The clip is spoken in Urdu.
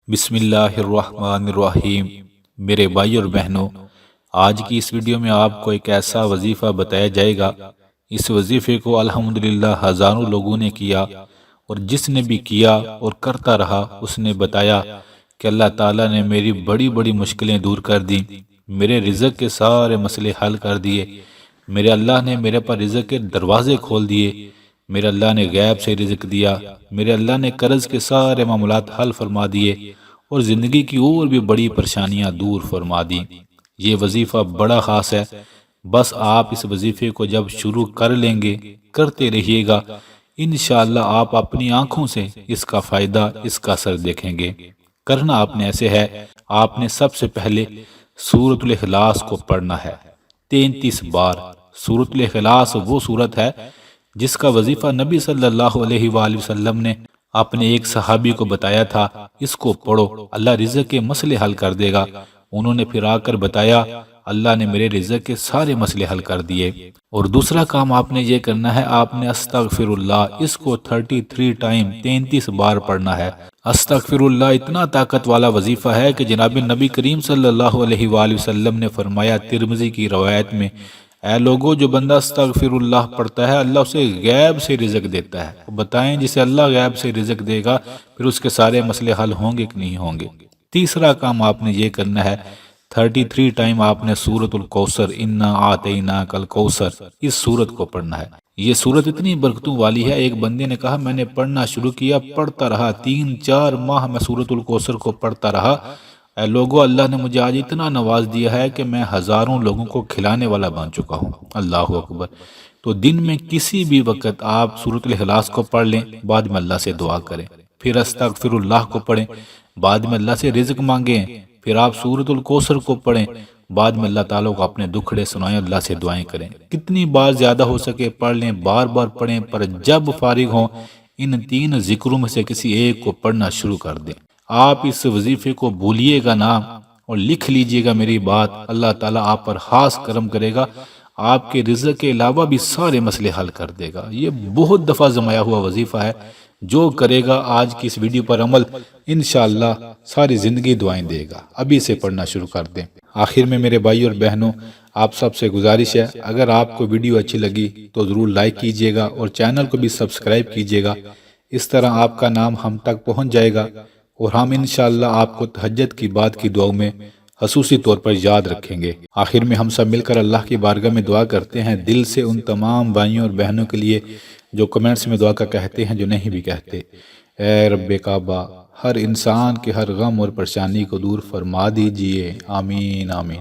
بسم اللہ الرحمن الرحیم۔ میرے بھائی اور بہنوں، آج کی اس ویڈیو میں آپ کو ایک ایسا وظیفہ بتایا جائے گا۔ اس وظیفے کو الحمدللہ ہزاروں لوگوں نے کیا، اور جس نے بھی کیا اور کرتا رہا اس نے بتایا کہ اللہ تعالیٰ نے میری بڑی بڑی مشکلیں دور کر دیں، میرے رزق کے سارے مسئلے حل کر دیے، میرے اللہ نے میرے پر رزق کے دروازے کھول دیے، میرے اللہ نے غیب سے رزق دیا، میرے اللہ نے قرض کے سارے معاملات حل فرما دیے، اور زندگی کی اور بھی بڑی پریشانیاں دور فرما دی۔ یہ وظیفہ بڑا خاص ہے، بس آپ اس وظیفے کو جب شروع کر لیں گے، کرتے رہیے گا، انشاءاللہ آپ اپنی آنکھوں سے اس کا فائدہ، اس کا اثر دیکھیں گے۔ کرنا آپ نے ایسے ہے، آپ نے سب سے پہلے سورۃ الاخلاص کو پڑھنا ہے 33 بار۔ سورۃ الاخلاص وہ سورت ہے جس کا وظیفہ نبی صلی اللہ علیہ وآلہ وسلم نے اپنے ایک صحابی کو بتایا تھا، اس کو پڑھو، اللہ رزق کے مسئلے حل کر دے گا۔ انہوں نے پھر آ کر بتایا، اللہ نے میرے رزق کے سارے مسئلے حل کر دیے۔ اور دوسرا کام آپ نے یہ کرنا ہے، آپ نے استغفر اللہ، اس کو 33 ٹائم 33 بار پڑھنا ہے۔ استغفر اللہ اتنا طاقت والا وظیفہ ہے کہ جناب نبی کریم صلی اللہ علیہ وآلہ وسلم نے فرمایا ترمذی کی روایت میں، اے لوگو، جو بندہ استغفر اللہ پڑھتا ہے اللہ اسے غیب سے رزق دیتا ہے۔ بتائیں، جسے اللہ غیب سے رزق دے گا پھر اس کے سارے مسئلے حل ہوں گے کہ نہیں ہوں گے۔ تیسرا کام آپ نے یہ کرنا ہے، 33 ٹائم آپ نے سورۃ الکوثر، انا اعطیناک الکوثر، اس سورت کو پڑھنا ہے۔ یہ سورت اتنی برکتوں والی ہے، ایک بندے نے کہا میں نے پڑھنا شروع کیا، پڑھتا رہا 3-4 ماہ میں سورۃ الکوثر کو پڑھتا رہا۔ اے لوگو، اللہ نے مجھے آج اتنا نواز دیا ہے کہ میں ہزاروں لوگوں کو کھلانے والا بن چکا ہوں۔ اللہ اکبر۔ تو دن میں کسی بھی وقت آپ سورۃ الاخلاص کو پڑھ لیں، بعد میں اللہ سے دعا کریں، پھر استغفر اللہ کو پڑھیں، بعد میں اللہ سے رزق مانگیں، پھر آپ سورۃ الکوثر کو پڑھیں، بعد میں اللہ تعالیٰ کو اپنے دکھڑے سنائیں، اللہ سے دعائیں کریں۔ کتنی بار زیادہ ہو سکے پڑھ لیں، بار بار پڑھیں، پر جب فارغ ہوں ان 3 ذکروں میں سے کسی ایک کو پڑھنا شروع کر دیں۔ آپ اس وظیفے کو بھولیے گا نا، اور لکھ لیجئے گا میری بات، اللہ تعالیٰ آپ پر خاص کرم کرے گا، آپ کے رزق کے علاوہ بھی سارے مسئلے حل کر دے گا۔ یہ بہت دفعہ زمایا ہوا وظیفہ ہے، جو کرے گا آج کی اس ویڈیو پر عمل، انشاءاللہ ساری زندگی دعائیں دے گا۔ ابھی سے پڑھنا شروع کر دیں۔ آخر میں میرے بھائی اور بہنوں، آپ سب سے گزارش ہے، اگر آپ کو ویڈیو اچھی لگی تو ضرور لائک کیجئے گا اور چینل کو بھی سبسکرائب کیجئے گا، اس طرح آپ کا نام ہم تک پہنچ جائے گا، اور ہم انشاءاللہ آپ کو تہجد کی بعد کی دعاؤں میں خصوصی طور پر یاد رکھیں گے۔ آخر میں ہم سب مل کر اللہ کی بارگاہ میں دعا کرتے ہیں، دل سے ان تمام بھائیوں اور بہنوں کے لیے جو کمنٹس میں دعا کا کہتے ہیں، جو نہیں بھی کہتے۔ اے رب کعبہ، ہر انسان کے ہر غم اور پریشانی کو دور فرما دیجئے، آمین آمین۔